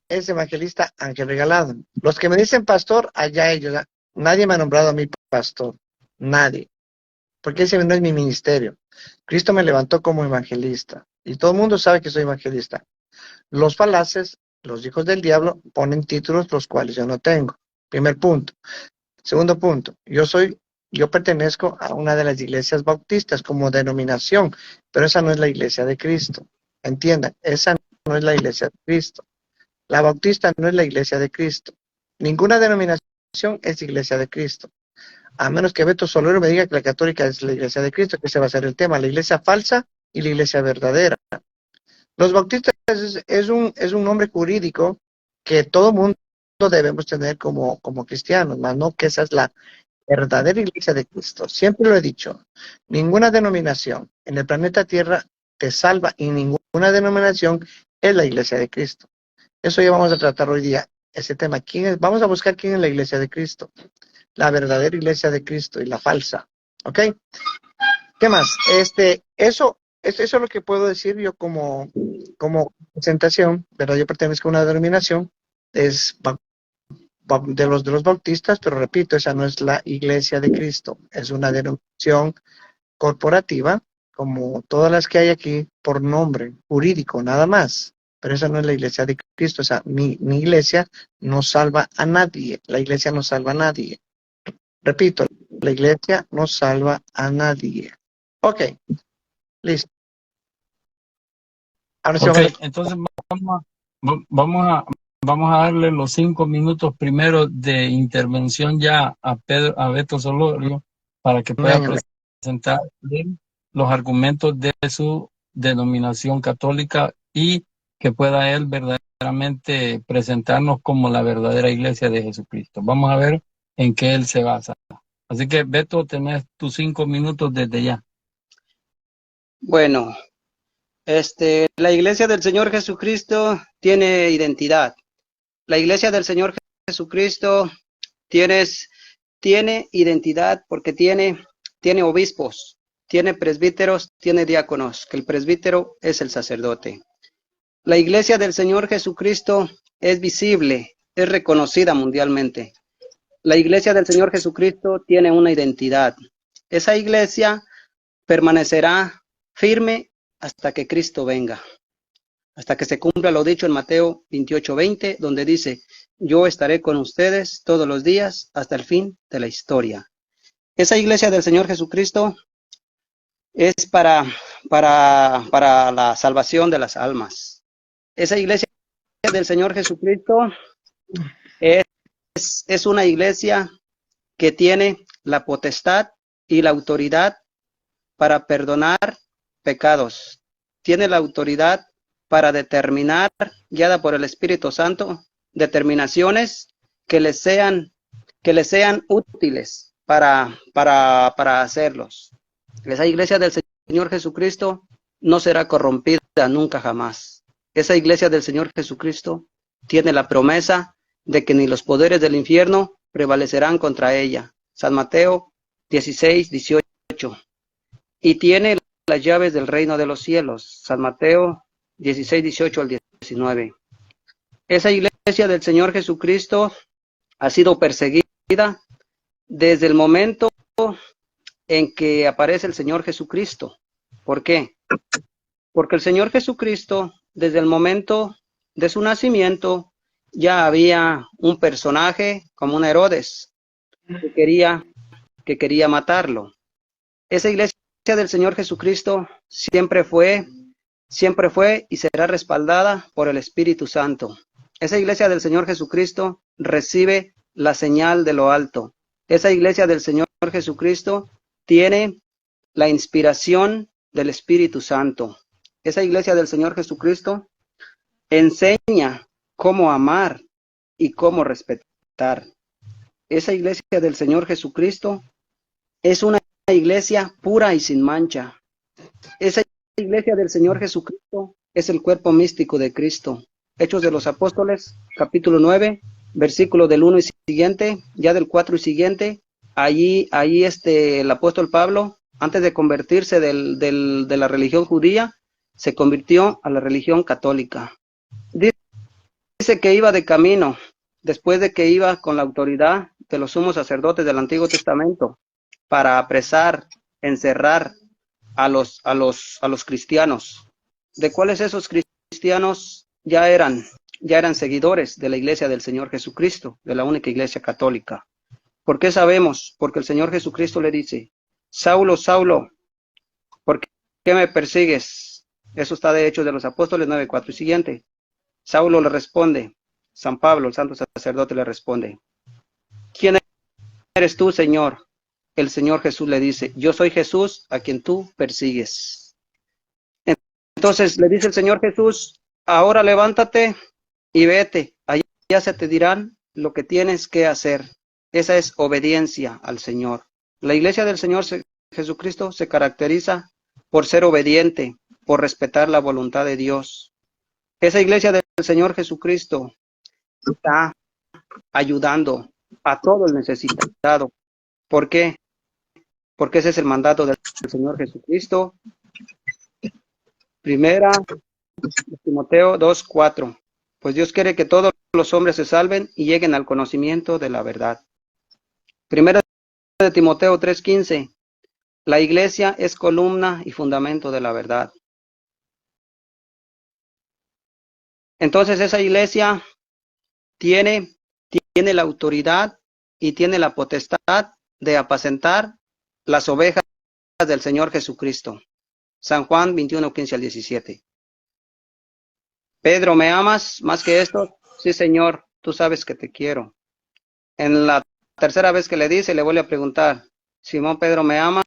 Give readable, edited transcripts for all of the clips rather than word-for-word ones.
es evangelista Ángel Regalado. Los que me dicen pastor, allá ellos. Nadie me ha nombrado a mí pastor. Nadie. Porque ese no es mi ministerio. Cristo me levantó como evangelista. Y todo el mundo sabe que soy evangelista. Los falaces, los hijos del diablo, ponen títulos los cuales yo no tengo. Primer punto. Segundo punto. Yo pertenezco a una de las iglesias bautistas como denominación, pero esa no es la iglesia de Cristo. Entiendan, esa no es la iglesia de Cristo. La bautista no es la iglesia de Cristo. Ninguna denominación es iglesia de Cristo. A menos que Beto Solero me diga que la católica es la iglesia de Cristo, que ese va a ser el tema, la iglesia falsa y la iglesia verdadera. Los bautistas es un nombre jurídico que todo mundo debemos tener como cristianos, más no que esa es la verdadera iglesia de Cristo. Siempre lo he dicho, ninguna denominación en el planeta Tierra te salva y ninguna denominación es la iglesia de Cristo. Eso ya vamos a tratar hoy día, ese tema. Vamos a buscar quién es la iglesia de Cristo, la verdadera iglesia de Cristo y la falsa. ¿Ok? ¿Qué más? Eso es lo que puedo decir yo como presentación, ¿verdad? Yo pertenezco a una denominación, es de los bautistas, pero repito, esa no es la iglesia de Cristo, es una denominación corporativa, como todas las que hay aquí, por nombre jurídico, nada más. Pero esa no es la iglesia de Cristo, o sea, mi iglesia no salva a nadie, la iglesia no salva a nadie. Repito, la iglesia no salva a nadie. Ok, listo. Ahora sí Ok, vamos entonces vamos a, vamos a darle los 5 minutos primero de intervención ya a Beto Solorio para que pueda a... presentar los argumentos de su denominación católica y que pueda él verdaderamente presentarnos como la verdadera iglesia de Jesucristo. Vamos a ver en qué él se basa. Así que, Beto, tenés tus 5 minutos desde ya. Bueno, la iglesia del Señor Jesucristo tiene identidad. La iglesia del Señor Jesucristo tiene identidad porque tiene obispos, tiene presbíteros, tiene diáconos, que el presbítero es el sacerdote. La iglesia del Señor Jesucristo es visible, es reconocida mundialmente. La iglesia del Señor Jesucristo tiene una identidad. Esa iglesia permanecerá firme hasta que Cristo venga, hasta que se cumpla lo dicho en Mateo 28:20, donde dice, yo estaré con ustedes todos los días hasta el fin de la historia. Esa iglesia del Señor Jesucristo es para la salvación de las almas. Esa iglesia del Señor Jesucristo es una iglesia que tiene la potestad y la autoridad para perdonar pecados. Tiene la autoridad para determinar, guiada por el Espíritu Santo, determinaciones que les sean útiles para hacerlos. Esa iglesia del Señor Jesucristo no será corrompida nunca jamás. Esa iglesia del Señor Jesucristo tiene la promesa de que ni los poderes del infierno prevalecerán contra ella. San Mateo 16:18. Y tiene las llaves del reino de los cielos. San Mateo 16:18 al 19. Esa iglesia del Señor Jesucristo ha sido perseguida desde el momento en que aparece el Señor Jesucristo. ¿Por qué? Porque el Señor Jesucristo, desde el momento de su nacimiento, ya había un personaje como un Herodes que quería matarlo. Esa iglesia del Señor Jesucristo siempre fue y será respaldada por el Espíritu Santo. Esa iglesia del Señor Jesucristo recibe la señal de lo alto. Esa iglesia del Señor Jesucristo tiene la inspiración del Espíritu Santo. Esa iglesia del Señor Jesucristo enseña cómo amar y cómo respetar. Esa iglesia del Señor Jesucristo es una iglesia pura y sin mancha. Esa iglesia del Señor Jesucristo es el cuerpo místico de Cristo. Hechos de los Apóstoles, capítulo 9, versículo del 1 y siguiente, ya del 4 y siguiente, allí el apóstol Pablo, antes de convertirse de la religión judía, se convirtió a la religión católica. Dice dice que iba de camino, después de que iba con la autoridad de los sumos sacerdotes del Antiguo Testamento para apresar, encerrar a los cristianos. ¿De cuáles esos cristianos ya eran seguidores de la iglesia del Señor Jesucristo, de la única iglesia católica? ¿Por qué sabemos? Porque el Señor Jesucristo le dice, Saulo, Saulo, ¿por qué me persigues? Eso está de Hechos de los Apóstoles 9:4 y siguiente. Saulo le responde, San Pablo, el santo sacerdote, le responde, ¿quién eres tú, Señor? El Señor Jesús le dice, yo soy Jesús a quien tú persigues. Entonces le dice el Señor Jesús, ahora levántate y vete, allá se te dirán lo que tienes que hacer. Esa es obediencia al Señor. La iglesia del Señor Jesucristo se caracteriza por ser obediente, por respetar la voluntad de Dios. Esa iglesia del Señor Jesucristo está ayudando a todo el necesitado. ¿Por qué? Porque ese es el mandato del Señor Jesucristo. Primera de Timoteo 2:4. Pues Dios quiere que todos los hombres se salven y lleguen al conocimiento de la verdad. Primera de Timoteo 3:15. La iglesia es columna y fundamento de la verdad. Entonces esa iglesia tiene la autoridad y tiene la potestad de apacentar las ovejas del Señor Jesucristo. San Juan 21:15 al 17. Pedro, ¿me amas más que esto? Sí, Señor, tú sabes que te quiero. En la tercera vez que le dice, le vuelve a preguntar, Simón Pedro, ¿me amas?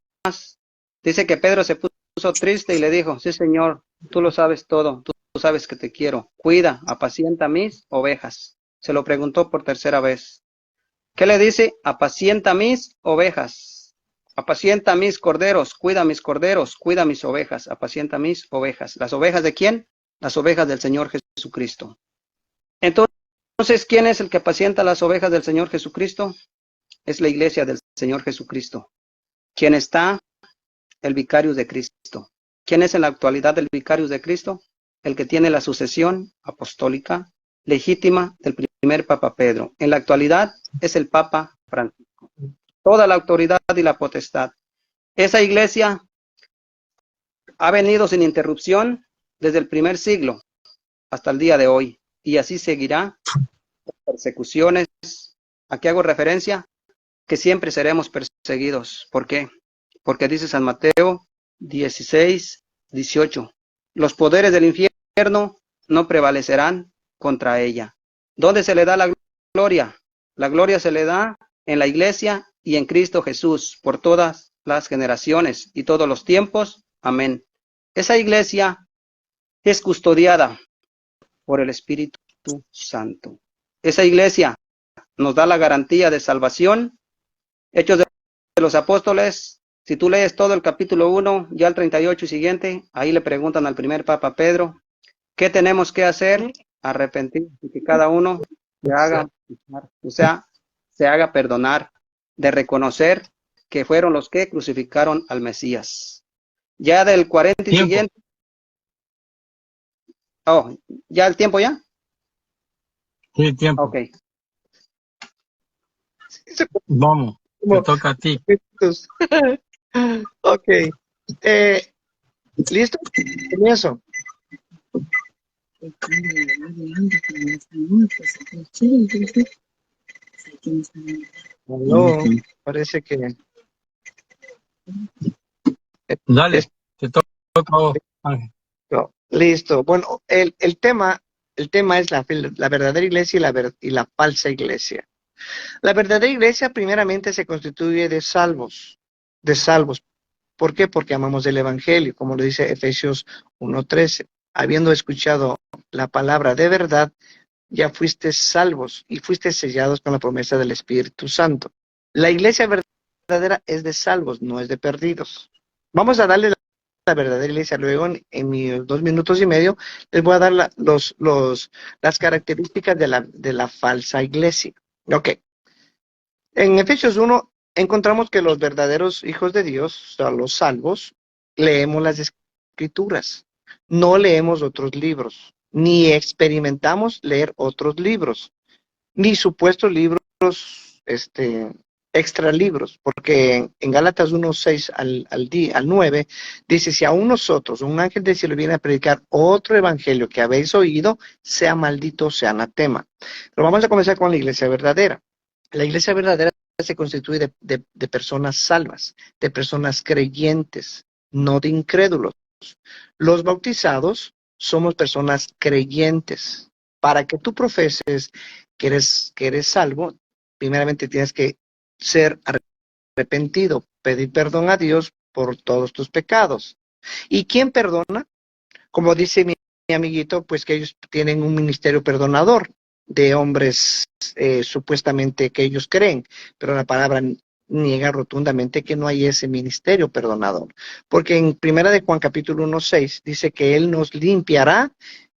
Dice que Pedro se puso triste y le dijo, sí, Señor, tú lo sabes todo, tú sabes que te quiero. Cuida, apacienta mis ovejas. Se lo preguntó por tercera vez. ¿Qué le dice? Apacienta mis ovejas. Apacienta mis corderos, cuida mis ovejas, apacienta mis ovejas. ¿Las ovejas de quién? Las ovejas del Señor Jesucristo. Entonces, ¿quién es el que apacienta las ovejas del Señor Jesucristo? Es la iglesia del Señor Jesucristo. ¿Quién está? El Vicarius de Cristo. ¿Quién es en la actualidad el Vicarius de Cristo? El que tiene la sucesión apostólica legítima del primer Papa Pedro. En la actualidad es el Papa Francisco. Toda la autoridad y la potestad. Esa iglesia ha venido sin interrupción desde el primer siglo hasta el día de hoy. Y así seguirá. Persecuciones. ¿A qué hago referencia? Que siempre seremos perseguidos. ¿Por qué? Porque dice San Mateo 16:18. Los poderes del infierno no prevalecerán contra ella. ¿Dónde se le da la gloria? La gloria se le da en la iglesia y en Cristo Jesús por todas las generaciones y todos los tiempos. Amén. Esa iglesia es custodiada por el Espíritu Santo. Esa iglesia nos da la garantía de salvación. Hechos de los Apóstoles, si tú lees todo el capítulo 1, ya el 38 y siguiente, ahí le preguntan al primer Papa Pedro, ¿qué tenemos que hacer? Arrepentir y que cada uno se haga perdonar, de reconocer que fueron los que crucificaron al Mesías. Ya del 40 y siguiente. Oh, ¿ya el tiempo ya? Sí, tiempo. Ok. Vamos, te toca a ti. Ok. ¿Listo? Comienzo. No, parece que... Dale, te toca a vos, Ángel. No, listo. Bueno, el tema es la verdadera iglesia y la falsa iglesia. La verdadera iglesia primeramente se constituye de salvos. ¿Por qué? Porque amamos el Evangelio, como lo dice Efesios 1:13. Habiendo escuchado la palabra de verdad, ya fuiste salvos y fuiste sellados con la promesa del Espíritu Santo. La iglesia verdadera es de salvos, no es de perdidos. Vamos a darle la verdadera iglesia. Luego, en mis 2 minutos y medio, les voy a dar las características de la falsa iglesia. Ok. En Efesios 1 encontramos que los verdaderos hijos de Dios, o sea, los salvos, leemos las Escrituras. No leemos otros libros. ni experimentamos leer otros libros, ni supuestos libros, extra libros, porque en Gálatas 1:6 al 9, dice, si aún nosotros, un ángel del cielo viene a predicar otro evangelio que habéis oído, sea maldito, sea anatema. Pero vamos a comenzar con la iglesia verdadera. La iglesia verdadera se constituye de personas salvas, de personas creyentes, no de incrédulos. Los bautizados somos personas creyentes. Para que tú profeses que eres salvo, primeramente tienes que ser arrepentido, pedir perdón a Dios por todos tus pecados. ¿Y quién perdona? Como dice mi amiguito, pues que ellos tienen un ministerio perdonador de hombres supuestamente que ellos creen, pero la palabra niega rotundamente que no hay ese ministerio perdonador, porque en Primera de Juan capítulo 1:6 dice que Él nos limpiará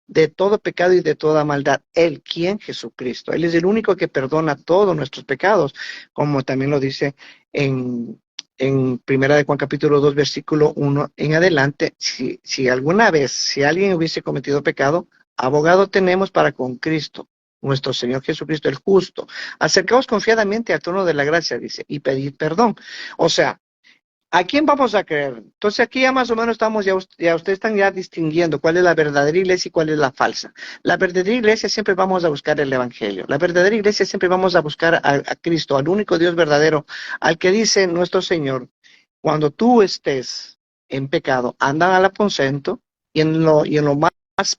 de todo pecado y de toda maldad. Él, ¿quién? Jesucristo. Él es el único que perdona todos nuestros pecados, como también lo dice en Primera de Juan capítulo 2, versículo 1 en adelante. Si alguna vez, si alguien hubiese cometido pecado, abogado tenemos para con Cristo, nuestro Señor Jesucristo, el justo. Acercaos confiadamente al trono de la gracia, dice, y pedid perdón. O sea, ¿a quién vamos a creer? Entonces aquí ya más o menos estamos, ya ustedes están ya distinguiendo cuál es la verdadera iglesia y cuál es la falsa. La verdadera iglesia siempre vamos a buscar el evangelio. La verdadera iglesia siempre vamos a buscar a Cristo, al único Dios verdadero, al que dice nuestro Señor, cuando tú estés en pecado, anda al aposento y en lo más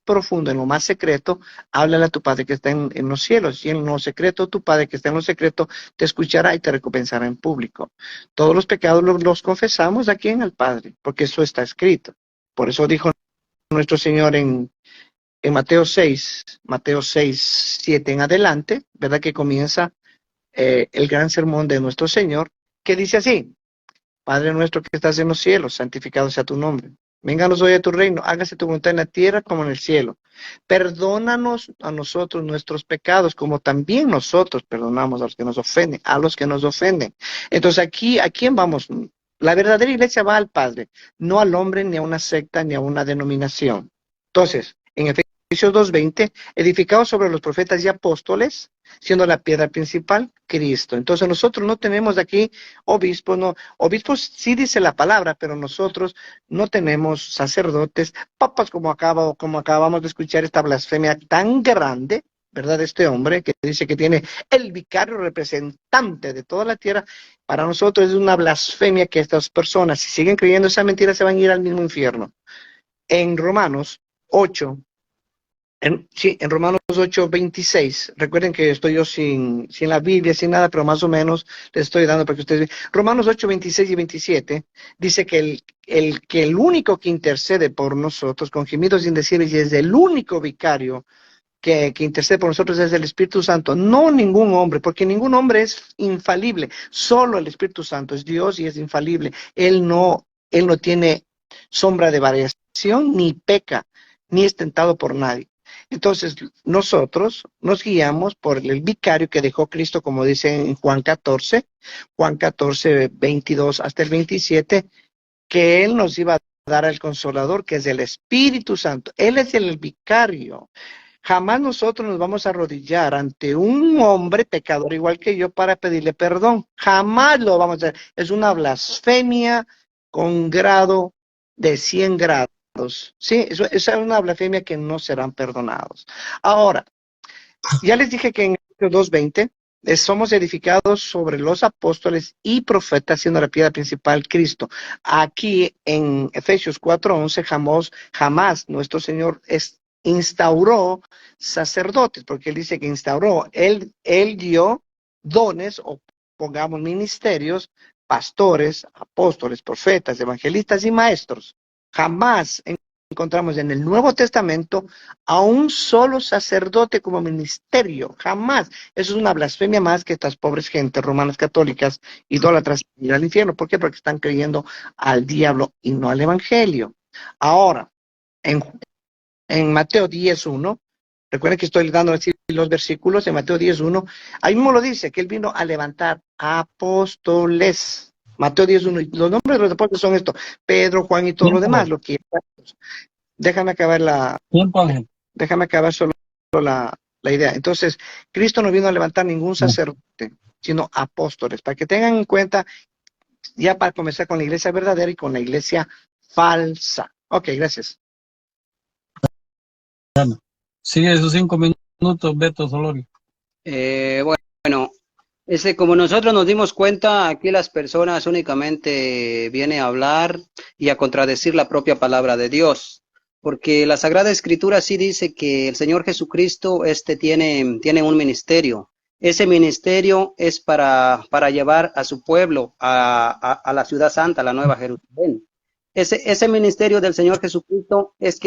profundo, en lo más secreto, háblale a tu Padre que está en los cielos, y en lo secreto tu Padre que está en lo secreto te escuchará y te recompensará en público. Todos los pecados los confesamos aquí en el Padre, porque eso está escrito. Por eso dijo nuestro Señor en Mateo 6:7 en adelante, ¿verdad? Que comienza el gran sermón de nuestro Señor, que dice así: Padre nuestro que estás en los cielos, santificado sea tu nombre. Vénganos hoy a tu reino, hágase tu voluntad en la tierra como en el cielo. Perdónanos a nosotros nuestros pecados, como también nosotros perdonamos a los que nos ofenden, Entonces aquí, ¿a quién vamos? La verdadera iglesia va al Padre, no al hombre, ni a una secta, ni a una denominación. Entonces, en Efesios 2:20, edificados sobre los profetas y apóstoles, siendo la piedra principal, Cristo. Entonces nosotros no tenemos aquí obispos, no, obispos sí dice la palabra, pero nosotros no tenemos sacerdotes, papas, como acabamos de escuchar esta blasfemia tan grande, ¿verdad? Este hombre que dice que tiene el vicario representante de toda la tierra. Para nosotros es una blasfemia que estas personas, si siguen creyendo esa mentira, se van a ir al mismo infierno. En Romanos 8, en Romanos 8:26, recuerden que estoy yo sin la Biblia, sin nada, pero más o menos les estoy dando para que ustedes vean. Romanos 8:26 y 27 dice que el único que intercede por nosotros con gemidos indecibles, y es el único vicario que intercede por nosotros, es el Espíritu Santo, no ningún hombre, porque ningún hombre es infalible, solo el Espíritu Santo es Dios y es infalible. Él no tiene sombra de variación, ni peca, ni es tentado por nadie. Entonces, nosotros nos guiamos por el vicario que dejó Cristo, como dice en Juan 14, 22 hasta el 27, que Él nos iba a dar al Consolador, que es el Espíritu Santo. Él es el vicario. Jamás nosotros nos vamos a arrodillar ante un hombre pecador igual que yo para pedirle perdón. Jamás lo vamos a hacer. Es una blasfemia con grado de 100 grados. Sí, eso es una blasfemia que no serán perdonados. Ahora, ya les dije que en Efesios 2:20 somos edificados sobre los apóstoles y profetas, siendo la piedra principal Cristo. Aquí en Efesios 4:11 jamás nuestro Señor instauró sacerdotes, porque Él dice que instauró, Él dio dones, o pongamos ministerios, pastores, apóstoles, profetas, evangelistas y maestros. Jamás encontramos en el Nuevo Testamento a un solo sacerdote como ministerio, jamás. Eso es una blasfemia más que estas pobres gentes romanas católicas idólatras ir al infierno. ¿Por qué? Porque están creyendo al diablo y no al evangelio. Ahora, en Mateo 10:1, recuerden que estoy dando los versículos en Mateo 10:1, ahí mismo lo dice, que Él vino a levantar apóstoles. Mateo 10:1, y los nombres de los apóstoles son estos: Pedro, Juan y todo lo demás. Déjame acabar la... Tiempo, Ángel. Déjame acabar solo la idea. Entonces, Cristo no vino a levantar ningún sacerdote, sino apóstoles, para que tengan en cuenta, ya para comenzar con la iglesia verdadera y con la iglesia falsa. Ok, gracias. Sigue esos 5 minutos, Beto Solorio. Bueno, como nosotros nos dimos cuenta, aquí las personas únicamente vienen a hablar y a contradecir la propia palabra de Dios, porque la Sagrada Escritura sí dice que el Señor Jesucristo tiene un ministerio. Ese ministerio es para llevar a su pueblo a la ciudad santa, la Nueva Jerusalén. Ese ministerio del Señor Jesucristo es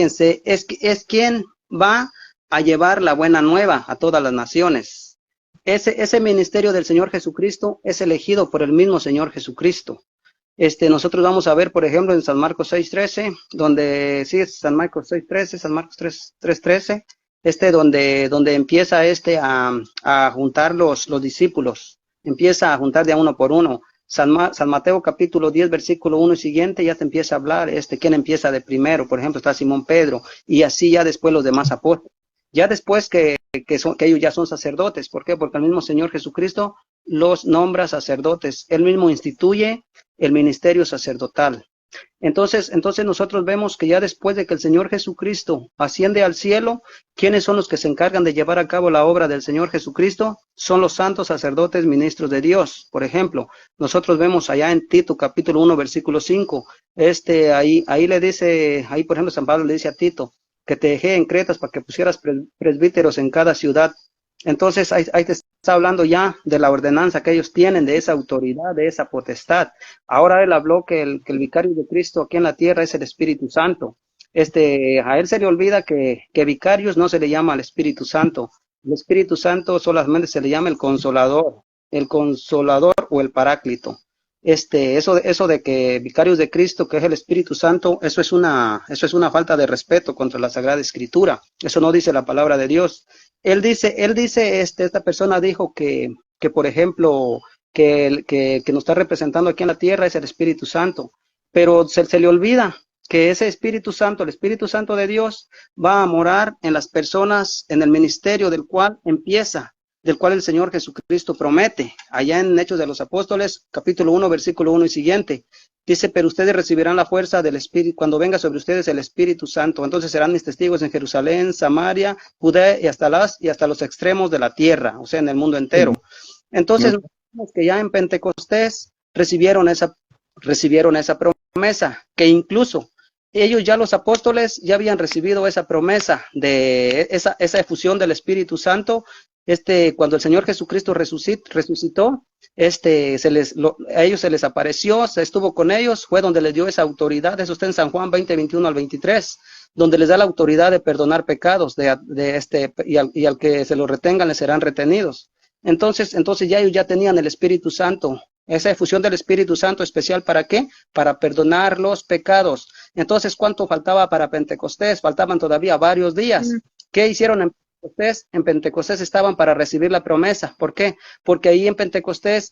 quien va a llevar la buena nueva a todas las naciones. Ese ministerio del Señor Jesucristo es elegido por el mismo Señor Jesucristo. Nosotros vamos a ver, por ejemplo, en San Marcos 6:13, donde, sí, San Marcos 6:13, San Marcos 3:13, donde empieza a juntar los discípulos, empieza a juntar de a uno por uno. San Mateo capítulo 10, versículo 1 y siguiente, ya te empieza a hablar, quién empieza de primero, por ejemplo, está Simón Pedro, y así ya después los demás apóstoles. Ya después que ellos ya son sacerdotes. ¿Por qué? Porque el mismo Señor Jesucristo los nombra sacerdotes. Él mismo instituye el ministerio sacerdotal. Entonces nosotros vemos que ya después de que el Señor Jesucristo asciende al cielo, ¿quiénes son los que se encargan de llevar a cabo la obra del Señor Jesucristo? Son los santos sacerdotes ministros de Dios. Por ejemplo, nosotros vemos allá en Tito capítulo 1 versículo 5, ahí le dice, ahí por ejemplo San Pablo le dice a Tito, que te dejé en Cretas para que pusieras presbíteros en cada ciudad. Entonces ahí te está hablando ya de la ordenanza que ellos tienen, de esa autoridad, de esa potestad. Ahora él habló que el vicario de Cristo aquí en la tierra es el Espíritu Santo. A él se le olvida que vicarios no se le llama al Espíritu Santo. El Espíritu Santo solamente se le llama el Consolador o el Paráclito. Eso de que vicarios de Cristo, que es el Espíritu Santo, eso es una falta de respeto contra la Sagrada Escritura. Eso no dice la palabra de Dios. Él dice, esta persona dijo que por ejemplo, que nos está representando aquí en la tierra es el Espíritu Santo, pero se le olvida que ese Espíritu Santo, el Espíritu Santo de Dios, va a morar en las personas, en el ministerio del cual el Señor Jesucristo promete, allá en Hechos de los Apóstoles, capítulo 1, versículo 1 y siguiente. Dice, pero ustedes recibirán la fuerza del Espíritu, cuando venga sobre ustedes el Espíritu Santo. Entonces serán mis testigos en Jerusalén, Samaria, Judea y hasta los extremos de la tierra, o sea, en el mundo entero. Entonces, vemos que ya en Pentecostés recibieron esa promesa, que incluso ellos ya los apóstoles ya habían recibido esa promesa de esa efusión del Espíritu Santo. Cuando el Señor Jesucristo resucitó, a ellos se les apareció, se estuvo con ellos, fue donde les dio esa autoridad. Eso está en San Juan 20, 21 al 23, donde les da la autoridad de perdonar pecados, y al que se los retengan les serán retenidos. Entonces ya ellos ya tenían el Espíritu Santo, esa efusión del Espíritu Santo especial, ¿para qué? Para perdonar los pecados. Entonces, ¿cuánto faltaba para Pentecostés? Faltaban todavía varios días. ¿Qué hicieron en Pentecostés? En Pentecostés estaban para recibir la promesa. ¿Por qué? Porque ahí en Pentecostés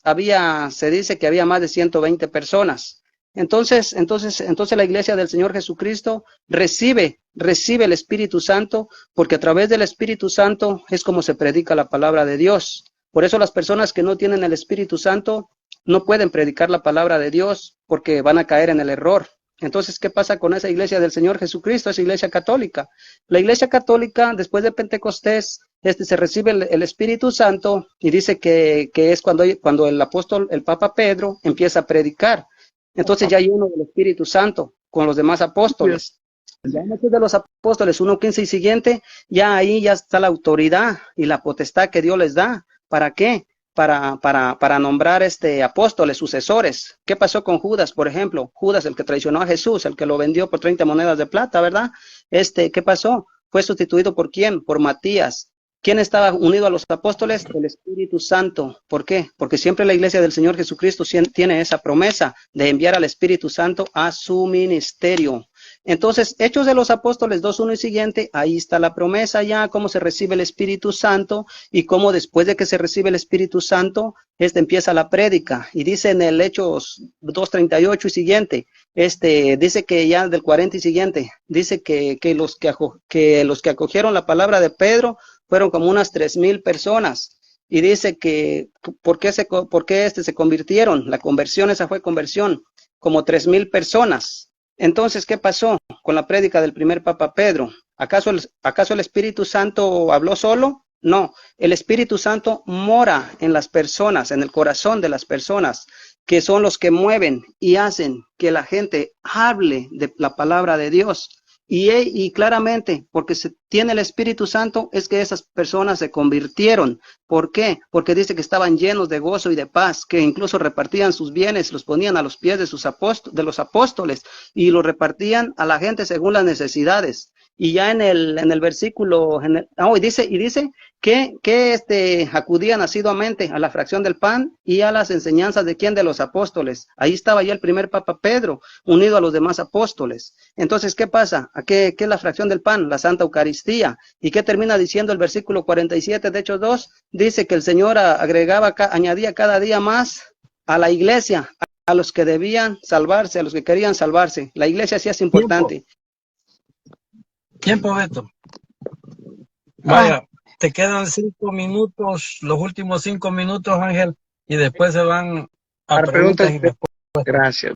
se dice que había más de 120 personas. Entonces la iglesia del Señor Jesucristo recibe el Espíritu Santo, porque a través del Espíritu Santo es como se predica la palabra de Dios. Por eso las personas que no tienen el Espíritu Santo no pueden predicar la palabra de Dios, porque van a caer en el error. Entonces, ¿qué pasa con esa iglesia del Señor Jesucristo, esa iglesia católica? La iglesia católica, después de Pentecostés, se recibe el Espíritu Santo, y dice que es cuando el Papa Pedro empieza a predicar. Entonces ya hay uno del Espíritu Santo con los demás apóstoles. Ya en Hechos de los Apóstoles 1:15 y siguiente, ya ahí ya está la autoridad y la potestad que Dios les da. ¿Para qué? Para nombrar apóstoles, sucesores. ¿Qué pasó con Judas, por ejemplo? Judas, el que traicionó a Jesús, el que lo vendió por 30 monedas de plata, ¿verdad? ¿Qué pasó? Fue sustituido ¿por quién? Por Matías. ¿Quién estaba unido a los apóstoles? El Espíritu Santo. ¿Por qué? Porque siempre la iglesia del Señor Jesucristo tiene esa promesa de enviar al Espíritu Santo a su ministerio. Entonces, Hechos de los Apóstoles 2:1 y siguiente, ahí está la promesa ya, cómo se recibe el Espíritu Santo y cómo después de que se recibe el Espíritu Santo, empieza la prédica. Y dice en el Hechos 2:38 y siguiente, dice que ya del 40 y siguiente, dice que los que acogieron la palabra de Pedro fueron como unas 3,000 personas. Y dice que, ¿por qué se convirtieron? La conversión, esa fue conversión, como 3,000 personas. Entonces, ¿qué pasó con la prédica del primer Papa Pedro? ¿Acaso el Espíritu Santo habló solo? No, el Espíritu Santo mora en las personas, en el corazón de las personas, que son los que mueven y hacen que la gente hable de la palabra de Dios. Y claramente, porque se tiene el Espíritu Santo, es que esas personas se convirtieron. ¿Por qué? Porque dice que estaban llenos de gozo y de paz, que incluso repartían sus bienes, los ponían a los pies de los apóstoles y los repartían a la gente según las necesidades. Y ya en el versículo, y dice que acudían asiduamente a la fracción del pan y a las enseñanzas de quién, de los apóstoles. Ahí estaba ya el primer Papa Pedro, unido a los demás apóstoles. Entonces, ¿qué pasa? ¿Qué es la fracción del pan? La Santa Eucaristía. ¿Y qué termina diciendo el versículo 47 de Hechos 2? Dice que el Señor añadía cada día más a la iglesia, a los que debían salvarse, a los que querían salvarse. La iglesia sí es importante. Tiempo, Beto. Vaya, te quedan 5 minutos, los últimos 5 minutos, Ángel, y después se van a preguntas y respuestas. Gracias.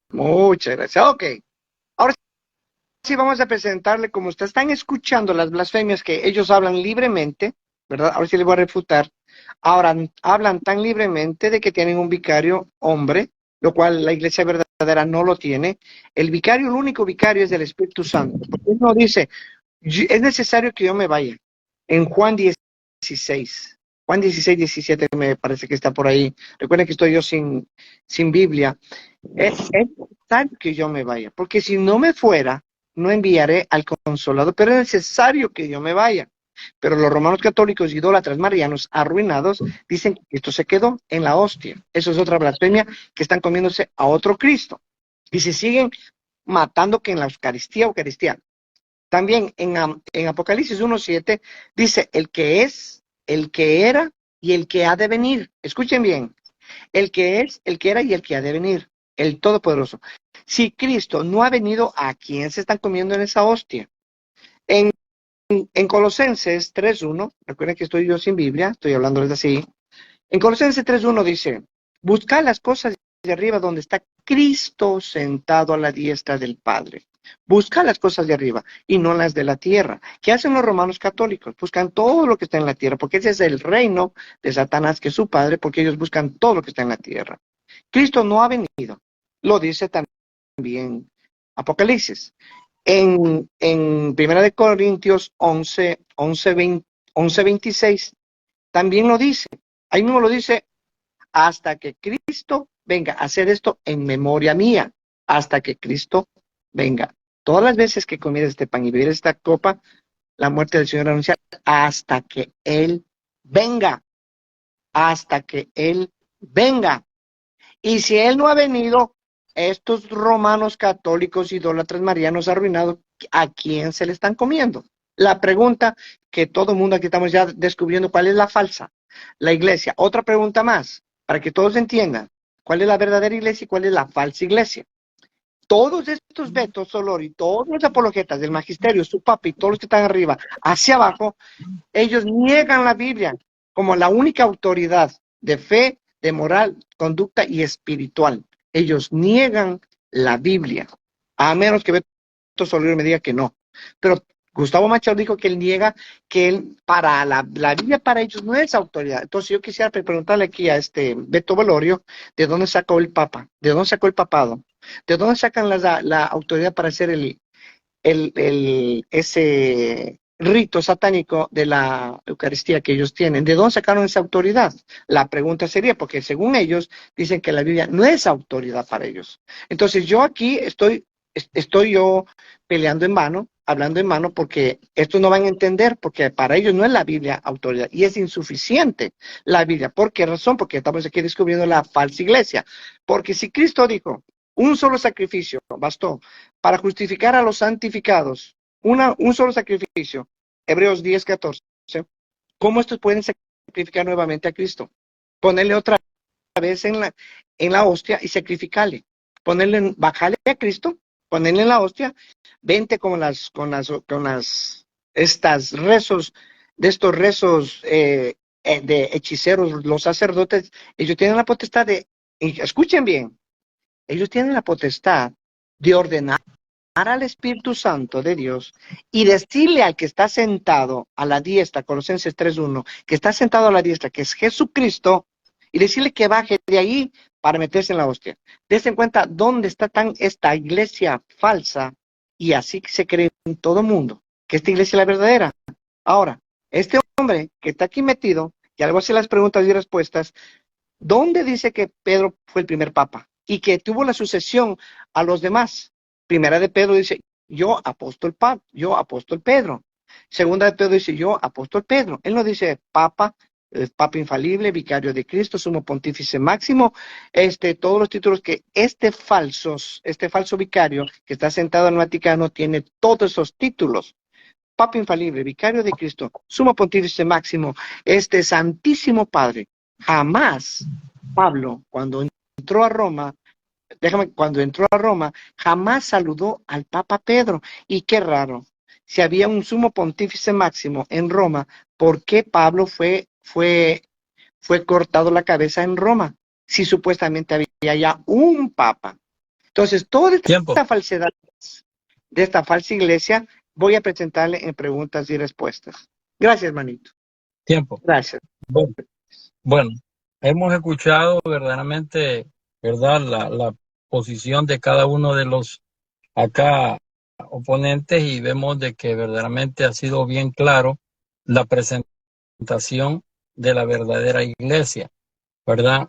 Muchas gracias. Ok. Ahora sí vamos a presentarle, como ustedes están escuchando las blasfemias que ellos hablan libremente, ¿verdad? Ahora sí les voy a refutar. Ahora hablan tan libremente de que tienen un vicario hombre, lo cual la iglesia verdadera no lo tiene. El vicario, el único vicario es del Espíritu Santo. Porque él no dice, es necesario que yo me vaya. En Juan 16, 17 me parece que está por ahí. Recuerden que estoy yo sin Biblia. Es necesario que yo me vaya, porque si no me fuera, no enviaré al Consolador, pero es necesario que yo me vaya. Pero los romanos católicos, idólatras marianos, arruinados, dicen que esto se quedó en la hostia. Eso es otra blasfemia, que están comiéndose a otro Cristo. Y se siguen matando que en la Eucaristía. También en Apocalipsis 1:7 dice, el que es, el que era y el que ha de venir. Escuchen bien, el que es, el que era y el que ha de venir, el Todopoderoso. Si Cristo no ha venido, ¿a quién se están comiendo en esa hostia? En Colosenses 3:1, recuerden que estoy yo sin Biblia, estoy hablándoles así. En Colosenses 3:1 dice, buscad las cosas de arriba donde está Cristo sentado a la diestra del Padre. Busca las cosas de arriba y no las de la tierra. ¿Qué hacen los romanos católicos? Buscan todo lo que está en la tierra, porque ese es el reino de Satanás, que es su padre, porque ellos buscan todo lo que está en la tierra. Cristo no ha venido. Lo dice también Apocalipsis. En 1 Corintios 11:26 también lo dice. Ahí mismo lo dice, hasta que Cristo venga a hacer esto en memoria mía, hasta que Cristo venga. Todas las veces que comieres este pan y bebieres esta copa, la muerte del Señor anuncia, hasta que Él venga, hasta que Él venga. Y si Él no ha venido, estos romanos católicos, idólatras marianos arruinados, ¿a quién se le están comiendo? La pregunta que todo el mundo aquí estamos ya descubriendo, ¿cuál es la falsa? La iglesia. Otra pregunta más, para que todos entiendan, ¿cuál es la verdadera iglesia y cuál es la falsa iglesia? Todos estos Betos, Solor y todos los apologetas del magisterio, su papi, todos los que están arriba, hacia abajo, ellos niegan la Biblia como la única autoridad de fe, de moral, conducta y espiritual. Ellos niegan la Biblia, a menos que Beto Solor me diga que no. Pero Gustavo Machado dijo que él niega que para la Biblia para ellos no es autoridad. Entonces yo quisiera preguntarle aquí a Beto Velorio, ¿de dónde sacó el Papa? ¿De dónde sacó el papado? ¿De dónde sacan la autoridad para hacer ese rito satánico de la Eucaristía que ellos tienen? ¿De dónde sacaron esa autoridad? La pregunta sería, porque según ellos dicen que la Biblia no es autoridad para ellos. Entonces yo aquí estoy yo peleando en vano, hablando en vano, porque estos no van a entender, porque para ellos no es la Biblia autoridad, y es insuficiente la Biblia. ¿Por qué razón? Porque estamos aquí descubriendo la falsa iglesia. Porque si Cristo dijo, Un solo sacrificio bastó para justificar a los santificados. Un solo sacrificio. Hebreos 10:14. ¿Cómo estos pueden sacrificar nuevamente a Cristo? Ponerle otra vez en la hostia y sacrificarle. Bajarle a Cristo, ponerle en la hostia, vente estas rezos, de estos rezos de hechiceros, los sacerdotes, ellos tienen la potestad escuchen bien, ellos tienen la potestad de ordenar al Espíritu Santo de Dios y decirle al que está sentado a la diestra, Colosenses 3:1, que está sentado a la diestra, que es Jesucristo, y decirle que baje de ahí para meterse en la hostia. Dense en cuenta dónde está esta iglesia falsa, y así se cree en todo mundo, que esta iglesia es la verdadera. Ahora, este hombre que está aquí metido, y algo así las preguntas y respuestas, ¿dónde dice que Pedro fue el primer papa? Y que tuvo la sucesión a los demás. Primera de Pedro dice, yo apóstol Pedro. Segunda de Pedro dice, yo apóstol Pedro. Él no dice papa, papa infalible, vicario de Cristo, sumo pontífice máximo, todos los títulos que este falso vicario que está sentado en el Vaticano tiene todos esos títulos. Papa infalible, vicario de Cristo, sumo pontífice máximo, Santísimo Padre. Jamás Pablo, cuando entró a Roma, jamás saludó al Papa Pedro. Y qué raro, si había un sumo pontífice máximo en Roma, ¿por qué Pablo fue cortado la cabeza en Roma? Si supuestamente había ya un papa. Entonces, toda esta falsedad de esta falsa iglesia, voy a presentarle en preguntas y respuestas. Gracias, manito. Tiempo. Gracias. Bueno, hemos escuchado verdaderamente, ¿verdad?, la posición de cada uno de los acá oponentes, y vemos de que verdaderamente ha sido bien claro la presentación de la verdadera iglesia, ¿verdad?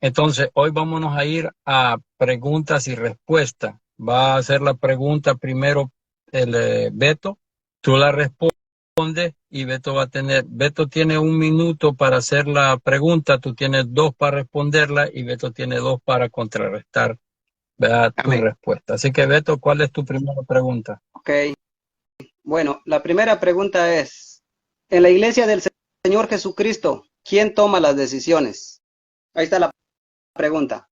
Entonces, hoy vámonos a ir a preguntas y respuestas. Va a hacer la pregunta primero el Beto, tú la respondes y Beto tiene 1 minuto para hacer la pregunta, tú tienes 2 para responderla y Beto tiene 2 para contrarrestar, ¿verdad?, tu respuesta. Así que Beto, ¿cuál es tu primera pregunta? Ok. Bueno, la primera pregunta es, en la iglesia del Señor Jesucristo, ¿quién toma las decisiones? Ahí está la pregunta.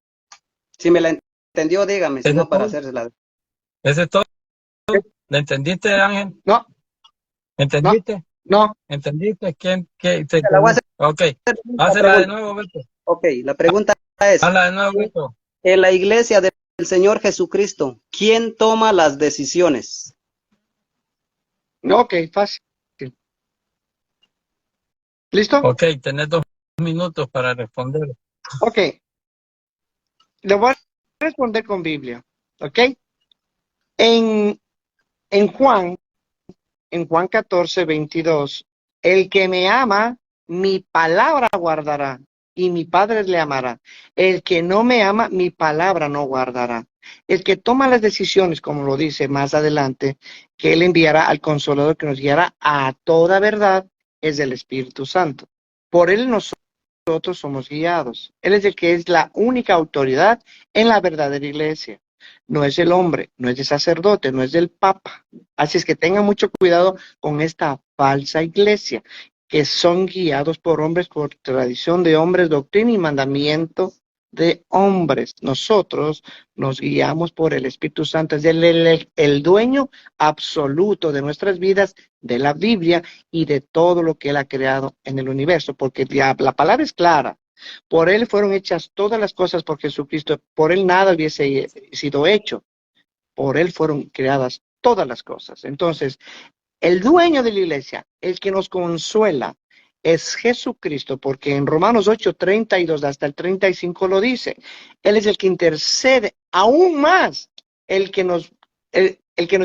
Si me la entendió, dígame, si no, para hacérsela. ¿Ese es todo? ¿Le entendiste, Ángel? No. ¿Entendiste? No. ¿Entendiste? ¿Quién? Ok, hazla de nuevo, Beto. Ok, la pregunta es, hazla de nuevo, Beto. En la iglesia del Señor Jesucristo, ¿quién toma las decisiones? Ok, fácil. ¿Listo? Ok, tenés 2 minutos para responder. Ok. Le voy a responder con Biblia. Ok. En Juan 14:22, el que me ama, mi palabra guardará, y mi Padre le amará. El que no me ama, mi palabra no guardará. El que toma las decisiones, como lo dice más adelante, que Él enviará al Consolador que nos guiará a toda verdad, es el Espíritu Santo. Por Él nosotros somos guiados. Él es el que es la única autoridad en la verdadera iglesia. No es el hombre, no es el sacerdote, no es el papa. Así es que tengan mucho cuidado con esta falsa iglesia, que son guiados por hombres, por tradición de hombres, doctrina y mandamiento de hombres. Nosotros nos guiamos por el Espíritu Santo, es el dueño absoluto de nuestras vidas, de la Biblia y de todo lo que Él ha creado en el universo, porque la palabra es clara. Por Él fueron hechas todas las cosas, por Jesucristo. Por Él nada hubiese sido hecho. Por Él fueron creadas todas las cosas. Entonces, el dueño de la iglesia, el que nos consuela, es Jesucristo, porque en Romanos 8:32 hasta el 35 lo dice. Él es el que intercede aún más, el que nos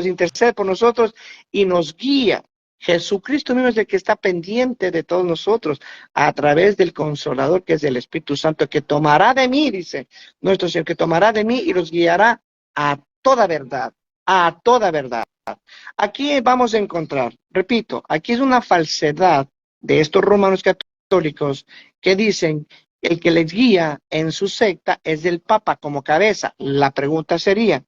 intercede por nosotros y nos guía. Jesucristo mismo es el que está pendiente de todos nosotros a través del Consolador, que es el Espíritu Santo, que tomará de mí, dice nuestro Señor, que tomará de mí y los guiará a toda verdad, a toda verdad. Aquí vamos a encontrar, repito, aquí es una falsedad de estos romanos católicos que dicen El que les guía en su secta es el Papa como cabeza. La pregunta sería,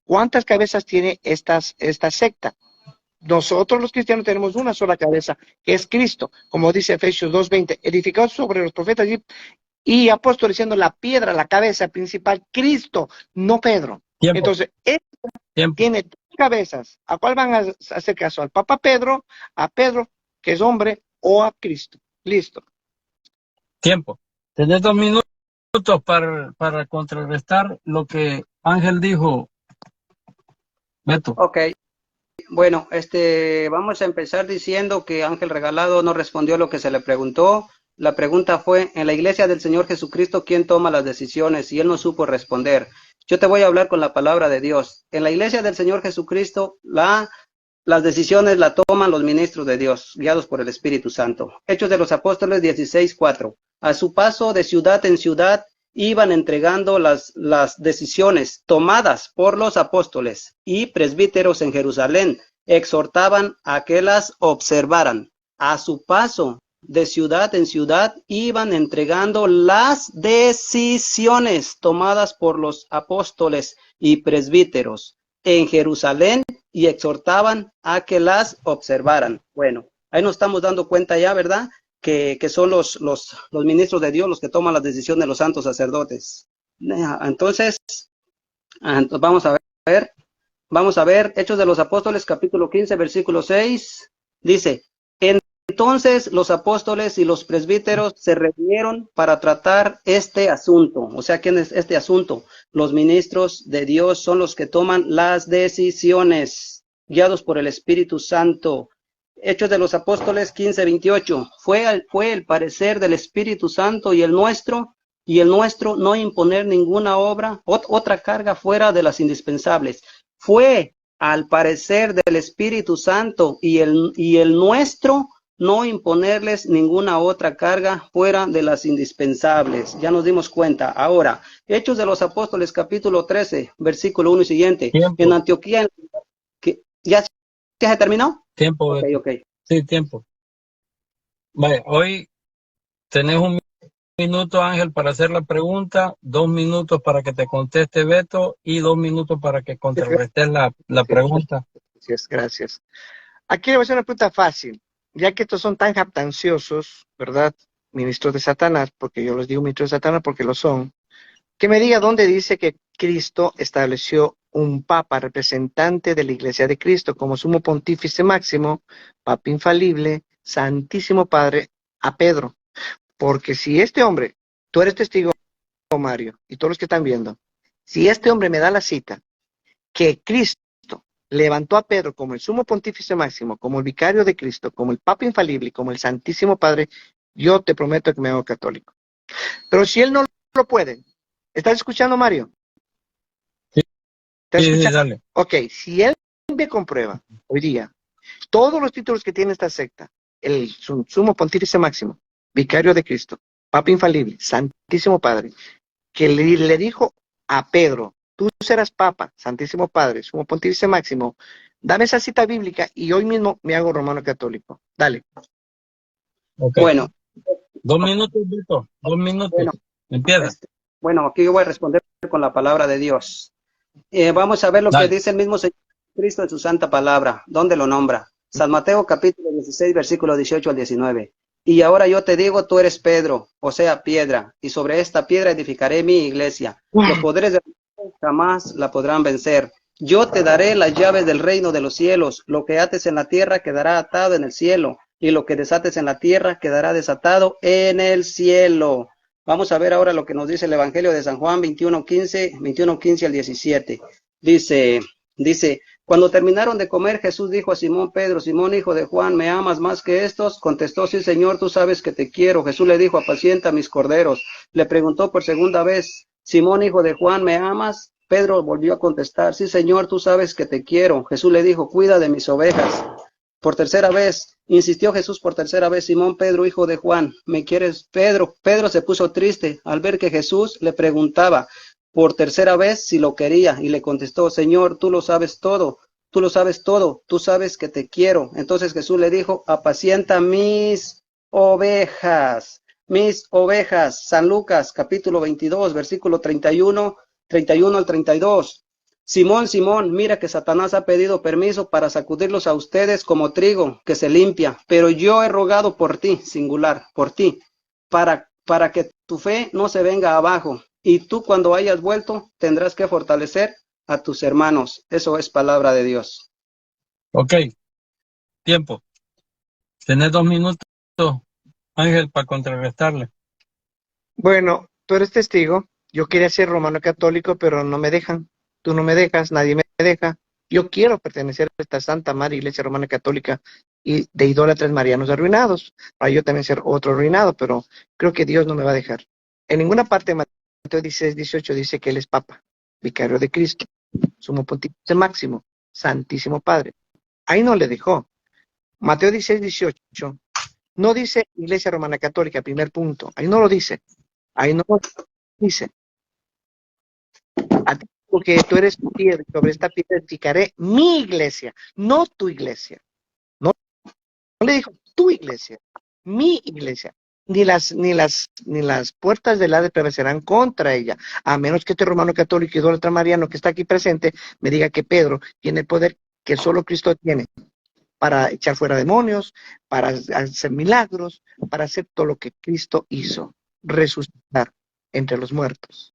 ¿cuántas cabezas tiene esta secta? Nosotros los cristianos tenemos una sola cabeza, que es Cristo, como dice Efesios 2:20, edificado sobre los profetas y apóstoles, siendo la piedra, la cabeza principal, Cristo, no Pedro. Tiempo. Entonces, él tiene tres cabezas. ¿A cuál van a hacer caso? ¿Al Papa Pedro, a Pedro, que es hombre, o a Cristo? Listo. Tiempo. Tenés 2 minutos para contrarrestar lo que Ángel dijo, Beto. Ok. Bueno, vamos a empezar diciendo que Ángel Regalado no respondió lo que se le preguntó. La pregunta fue, en la iglesia del Señor Jesucristo, ¿quién toma las decisiones? Y él no supo responder. Yo te voy a hablar con la palabra de Dios. En la iglesia del Señor Jesucristo, las decisiones las toman los ministros de Dios, guiados por el Espíritu Santo. Hechos de los Apóstoles 16:4. A su paso de ciudad en ciudad, iban entregando las decisiones tomadas por los apóstoles y presbíteros en Jerusalén, exhortaban a que las observaran. A su paso de ciudad en ciudad, iban entregando las decisiones tomadas por los apóstoles y presbíteros en Jerusalén y exhortaban a que las observaran. Bueno, ahí nos estamos dando cuenta ya, ¿verdad?, que son los ministros de Dios los que toman las decisiones de los santos sacerdotes. Entonces, vamos a ver, Hechos de los Apóstoles, capítulo 15, versículo 6, dice, entonces los apóstoles y los presbíteros se reunieron para tratar este asunto. O sea, ¿quién es este asunto? Los ministros de Dios son los que toman las decisiones, guiados por el Espíritu Santo. Hechos de los Apóstoles 15:28. Fue el parecer del Espíritu Santo y el nuestro no imponer ninguna otra carga fuera de las indispensables. Fue al parecer del Espíritu Santo y el nuestro no imponerles ninguna otra carga fuera de las indispensables. Ya nos dimos cuenta. Ahora, Hechos de los Apóstoles capítulo 13, versículo 1 y siguiente. Tiempo. En Antioquía, ¿ya se terminó? Tiempo. Ok. Sí, tiempo. Vale, hoy tenés 1 minuto, Ángel, para hacer la pregunta, 2 minutos para que te conteste Beto y 2 minutos para que contrarrestes la pregunta. Gracias. Aquí le voy a hacer una pregunta fácil, ya que estos son tan jactanciosos, ¿verdad? Ministros de Satanás, porque yo les digo ministros de Satanás porque lo son. Que me diga dónde dice que Cristo estableció un papa representante de la Iglesia de Cristo como sumo pontífice máximo, papa infalible, Santísimo Padre, a Pedro. Porque si este hombre, tú eres testigo, Mario, y todos los que están viendo, si este hombre me da la cita que Cristo levantó a Pedro como el sumo pontífice máximo, como el vicario de Cristo, como el papa infalible, como el Santísimo Padre, yo te prometo que me hago católico. Pero si él no lo puede, ¿estás escuchando, Mario? ¿Estás escuchando? Sí, dale. Ok, si él me comprueba hoy día todos los títulos que tiene esta secta, el sumo pontífice máximo, vicario de Cristo, papa infalible, Santísimo Padre, que le dijo a Pedro, tú serás papa, Santísimo Padre, sumo pontífice máximo, dame esa cita bíblica y hoy mismo me hago romano católico. Dale. Okay. Bueno. 2 minutos, Beto, 2 minutos. Bueno, empieza. Bueno, aquí yo voy a responder con la palabra de Dios. Vamos a ver lo que dice el mismo Señor Cristo en su santa palabra. ¿Dónde lo nombra? San Mateo capítulo 16, versículo 18 al 19. Y ahora yo te digo, tú eres Pedro, o sea, piedra, y sobre esta piedra edificaré mi iglesia. Los poderes de Dios jamás la podrán vencer. Yo te daré las llaves del reino de los cielos. Lo que ates en la tierra quedará atado en el cielo, y lo que desates en la tierra quedará desatado en el cielo. Vamos a ver ahora lo que nos dice el Evangelio de San Juan 21:15 al 17. Dice, cuando terminaron de comer, Jesús dijo a Simón Pedro, Simón, hijo de Juan, ¿me amas más que estos? Contestó, sí, Señor, tú sabes que te quiero. Jesús le dijo, apacienta mis corderos. Le preguntó por segunda vez, Simón, hijo de Juan, ¿me amas? Pedro volvió a contestar, sí, Señor, tú sabes que te quiero. Jesús le dijo, cuida de mis ovejas. Por tercera vez, insistió Jesús por tercera vez, Simón Pedro, hijo de Juan, ¿me quieres? Pedro se puso triste al ver que Jesús le preguntaba por tercera vez si lo quería, y le contestó, Señor, tú lo sabes todo, tú sabes que te quiero. Entonces Jesús le dijo, apacienta mis ovejas. mis ovejas. San Lucas, capítulo 22, versículo 31 al 32. Simón, Simón, mira que Satanás ha pedido permiso para sacudirlos a ustedes como trigo que se limpia, pero yo he rogado por ti, singular, por ti, para que tu fe no se venga abajo, y tú cuando hayas vuelto tendrás que fortalecer a tus hermanos. Eso es palabra de Dios. Ok, tiempo. Tenés 2 minutos, Ángel, para contrarrestarle. Bueno, tú eres testigo. Yo quería ser romano católico, pero no me dejan. Tú no me dejas, nadie me deja. Yo quiero pertenecer a esta Santa Madre Iglesia Romana Católica y de idólatras marianos arruinados, para yo también ser otro arruinado, pero creo que Dios no me va a dejar. En ninguna parte de Mateo 16:18 dice que Él es Papa, vicario de Cristo, sumo pontífice máximo, Santísimo Padre. Ahí no le dejó. Mateo 16:18 no dice Iglesia Romana Católica, primer punto. Ahí no lo dice. Ahí no lo dice. A ti, porque tú eres piedra, sobre esta piedra edificaré mi iglesia, no tu iglesia. No, no le dijo tu iglesia, mi iglesia. Ni las puertas del Hades prevalecerán contra ella, a menos que este romano católico idólatra mariano que está aquí presente me diga que Pedro tiene el poder que solo Cristo tiene para echar fuera demonios, para hacer milagros, para hacer todo lo que Cristo hizo, resucitar entre los muertos.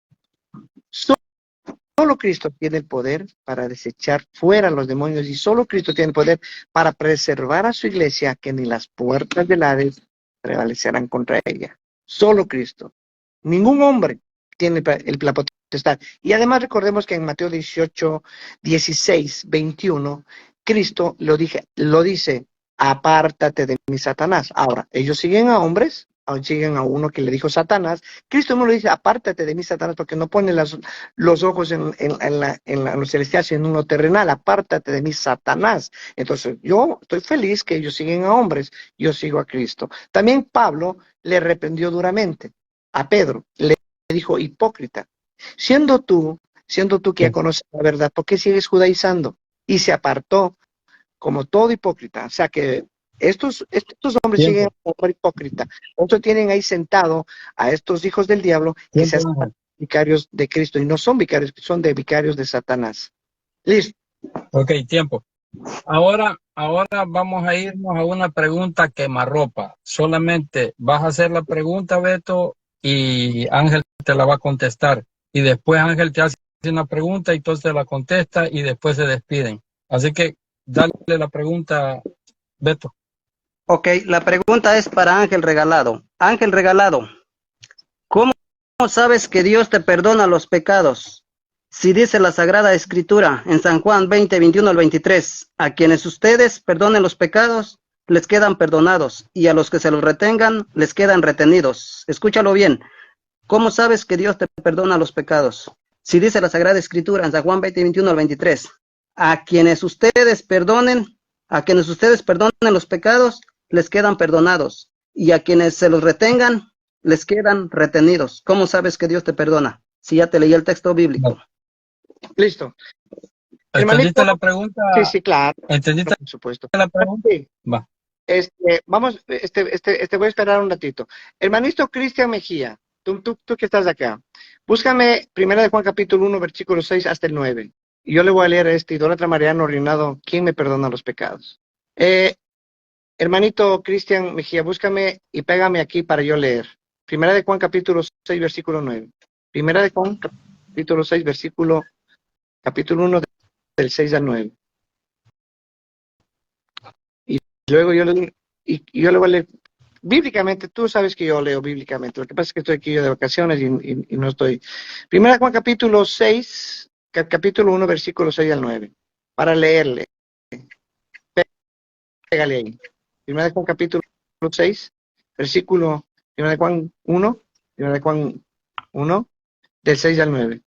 Solo Cristo tiene el poder para desechar fuera los demonios y solo Cristo tiene el poder para preservar a su iglesia, que ni las puertas del Hades prevalecerán contra ella. Solo Cristo. Ningún hombre tiene la potestad. Y además recordemos que en Mateo 18, 16, 21, Cristo lo dice, apártate de mí, Satanás. Ahora, ellos siguen a hombres, siguen a uno que le dijo Satanás. Cristo no le dice, apártate de mí, Satanás, porque no pone los ojos en los celestiales, sino en lo terrenal. Apártate de mí, Satanás. Entonces, yo estoy feliz que ellos siguen a hombres, yo sigo a Cristo. También Pablo le reprendió duramente a Pedro, le dijo, hipócrita, siendo tú que ya conoces la verdad, ¿por qué sigues judaizando? Y se apartó como todo hipócrita. O sea que estos hombres siguen como hipócrita. Otros tienen ahí sentado a estos hijos del diablo que se hacen vicarios de Cristo y no son vicarios, son vicarios de Satanás. Listo. Ok, tiempo. Ahora vamos a irnos a una pregunta quemarropa. Solamente vas a hacer la pregunta, Beto, y Ángel te la va a contestar. Y después Ángel te hace una pregunta y entonces la contesta y después se despiden. Así que dale la pregunta, Beto. Ok, la pregunta es para Ángel Regalado. Ángel Regalado, ¿cómo sabes que Dios te perdona los pecados? Si dice la Sagrada Escritura en San Juan 20, 21 al 23, a quienes ustedes perdonen los pecados, les quedan perdonados, y a los que se los retengan, les quedan retenidos. Escúchalo bien. ¿Cómo sabes que Dios te perdona los pecados? Si dice la Sagrada Escritura en San Juan 20, 21 al 23, a quienes ustedes perdonen los pecados, les quedan perdonados, y a quienes se los retengan, les quedan retenidos. ¿Cómo sabes que Dios te perdona? Si ya te leí el texto bíblico. Listo. ¿Entendiste la pregunta? Sí, claro. ¿Entendiste por supuesto. la pregunta? Sí. Va. Vamos, voy a esperar un ratito. Hermanito Cristian Mejía, tú que estás acá, búscame 1 de Juan capítulo 1, versículo 6 hasta el 9. Y yo le voy a leer a este idólatra mariano reinado, ¿quién me perdona los pecados? Hermanito Cristian Mejía, búscame y pégame aquí para yo leer. 1 de Juan capítulo 6, versículo 9. 1 de Juan capítulo 6, capítulo 1 del 6 al 9. Y luego yo le voy a leer bíblicamente. Tú sabes que yo leo bíblicamente. Lo que pasa es que estoy aquí yo de vacaciones y no estoy. 1 Juan capítulo 6, capítulo 1, versículo 6 al 9. Para leerle. Pégale ahí. 1 Juan capítulo 6, versículo 1 Juan 1, 1 Juan 1, del 6 al 9.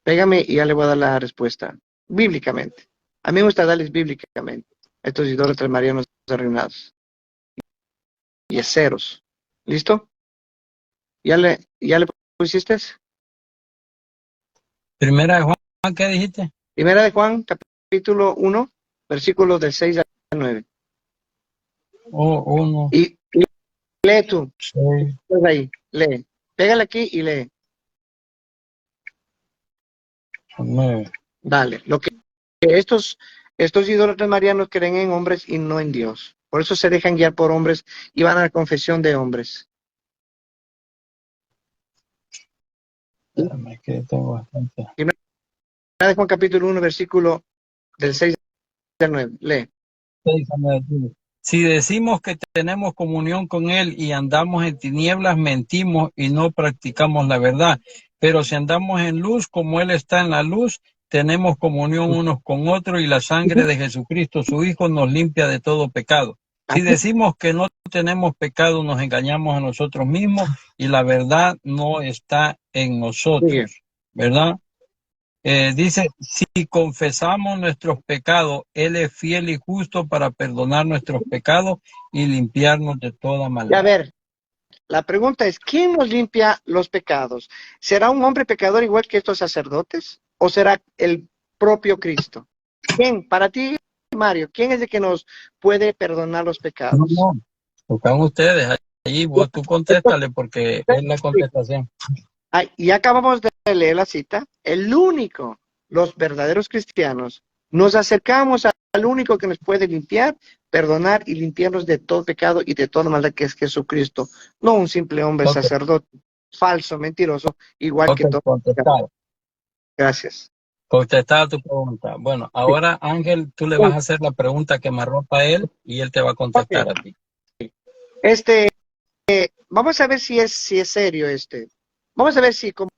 Pégame y ya le voy a dar la respuesta. Bíblicamente. A mí me gusta darles bíblicamente a estos idólatras marianos arruinados. Y ceros. ¿Listo? ¿Ya le pusiste? 1 de Juan, ¿qué dijiste? 1 de Juan, capítulo 1, versículos del 6 al 9. Oh, 1. Y lee tú. Sí. Estás ahí, lee. Pégale aquí y lee. 9. Dale. Lo que estos idólatras marianos creen en hombres y no en Dios. Por eso se dejan guiar por hombres y van a la confesión de hombres. Espérame, que tengo bastante. Primera de Juan capítulo 1, versículo del 6 al 9. Lee. Si decimos que tenemos comunión con Él y andamos en tinieblas, mentimos y no practicamos la verdad. Pero si andamos en luz, como Él está en la luz, tenemos comunión unos con otros y la sangre de Jesucristo, su Hijo, nos limpia de todo pecado. Si decimos que no tenemos pecado, nos engañamos a nosotros mismos y la verdad no está en nosotros, ¿verdad? Dice, si confesamos nuestros pecados, Él es fiel y justo para perdonar nuestros pecados y limpiarnos de toda Y a maldad. ver, la pregunta es, ¿quién nos limpia los pecados? ¿Será un hombre pecador igual que estos sacerdotes? ¿O será el propio Cristo? ¿Quién? Para ti, Mario, ¿quién es el que nos puede perdonar los pecados? No, tocan ustedes, ahí vos tú contéstale porque es la contestación. Y acabamos de leer la cita. El único, los verdaderos cristianos, nos acercamos al único que nos puede limpiar, perdonar y limpiarnos de todo pecado y de toda maldad, que es Jesucristo. No un simple hombre Ok. sacerdote, falso, mentiroso, igual Ok, que todo. contestar. Gracias. Contestar tu pregunta. Bueno, ahora Ángel, tú le vas a hacer la pregunta que me arropa a él y él te va a contestar a ti. Vamos a ver si es serio Vamos a ver si como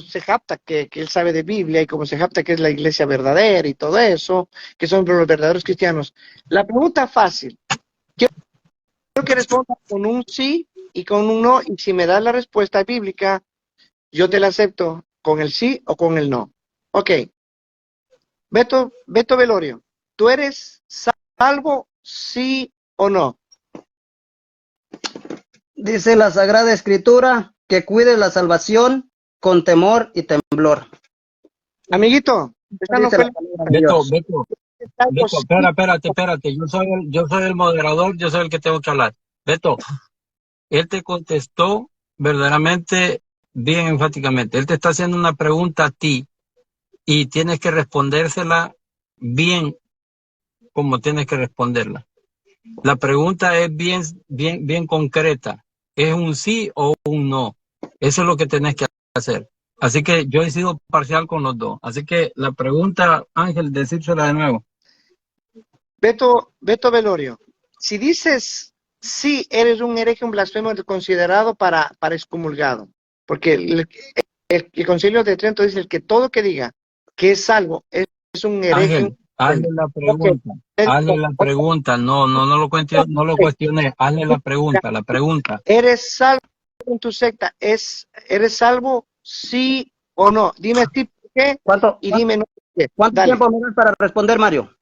se jacta que él sabe de Biblia y como se jacta que es la iglesia verdadera y todo eso, que son los verdaderos cristianos. La pregunta fácil. Quiero que responda con un sí y con un no, y si me das la respuesta bíblica, yo te la acepto con el sí o con el no. Ok. Beto Velorio, ¿tú eres salvo, sí o no? Dice la Sagrada Escritura que cuide la salvación con temor y temblor. Amiguito, esta no Dice fue la palabra de Dios. Beto, espérate, yo soy el moderador, yo soy el que tengo que hablar. Beto, él te contestó verdaderamente bien enfáticamente. Él te está haciendo una pregunta a ti y tienes que respondérsela bien como tienes que responderla. La pregunta es bien concreta. ¿Es un sí o un no? Eso es lo que tenés que hacer. Así que yo he sido parcial con los dos. Así que la pregunta, Ángel, decírsela de nuevo. Beto Velorio, si dices sí, eres un hereje, un blasfemo considerado para excomulgado, porque el Concilio de Trento dice que todo que diga que es salvo es un hereje. Ángel, hazle la pregunta. Hazle la pregunta. No lo cuestiones. Hazle la pregunta. ¿Eres salvo en tu secta? ¿Eres salvo sí o no? Dime sí por qué y dime no por qué. ¿Cuánto tiempo me das para responder, Mario?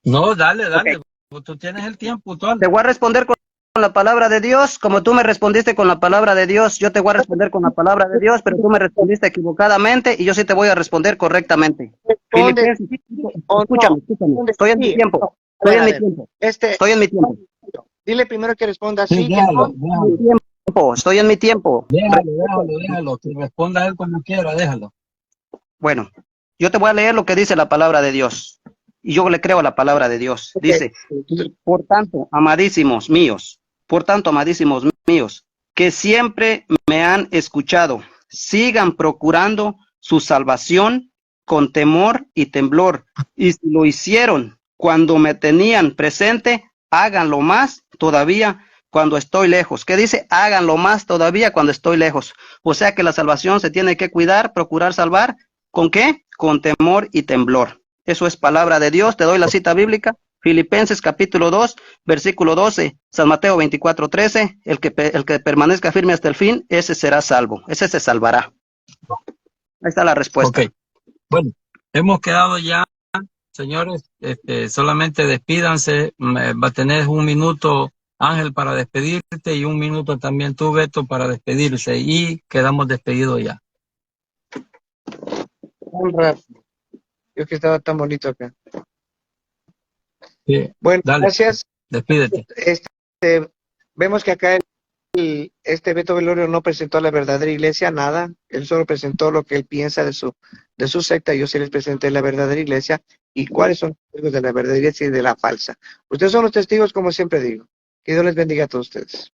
No, dale. Okay. Tú tienes el tiempo, tú. Te voy a responder con la palabra de Dios, como tú me respondiste con la palabra de Dios, yo te voy a responder con la palabra de Dios, pero tú me respondiste equivocadamente y yo sí te voy a responder correctamente. Filipenses, escúchame, estoy en mi tiempo, estoy en mi tiempo. Dile primero que responda sí, sí, déjalo. Estoy en mi tiempo. Déjalo, que responda él como quiera, déjalo. Bueno, yo te voy a leer lo que dice la palabra de Dios. Y yo le creo a la palabra de Dios. Dice, por tanto, amadísimos míos, que siempre me han escuchado, sigan procurando su salvación con temor y temblor. Y si lo hicieron cuando me tenían presente, háganlo más todavía cuando estoy lejos. ¿Qué dice? Háganlo más todavía cuando estoy lejos. O sea que la salvación se tiene que cuidar, procurar salvar. ¿Con qué? Con temor y temblor. Eso es palabra de Dios. Te doy la cita bíblica. Filipenses capítulo 2, versículo 12. San Mateo 24, 13. El que permanezca firme hasta el fin, ese será salvo. Ese se salvará. Ahí está la respuesta. Ok. Bueno, hemos quedado ya, señores. Solamente despídanse. Va a tener un minuto, Ángel, para despedirte y un minuto también tú, Beto, para despedirse. Y quedamos despedidos ya. Muy rápido. Yo que estaba tan bonito acá. Sí. Bueno, Dale, gracias. despídete. Vemos que acá este Beto Velorio no presentó a la verdadera iglesia nada, él solo presentó lo que él piensa de su secta. Yo sí les presenté la verdadera iglesia y cuáles son los testigos de la verdadera iglesia y de la falsa. Ustedes son los testigos, como siempre digo. Que Dios les bendiga a todos ustedes.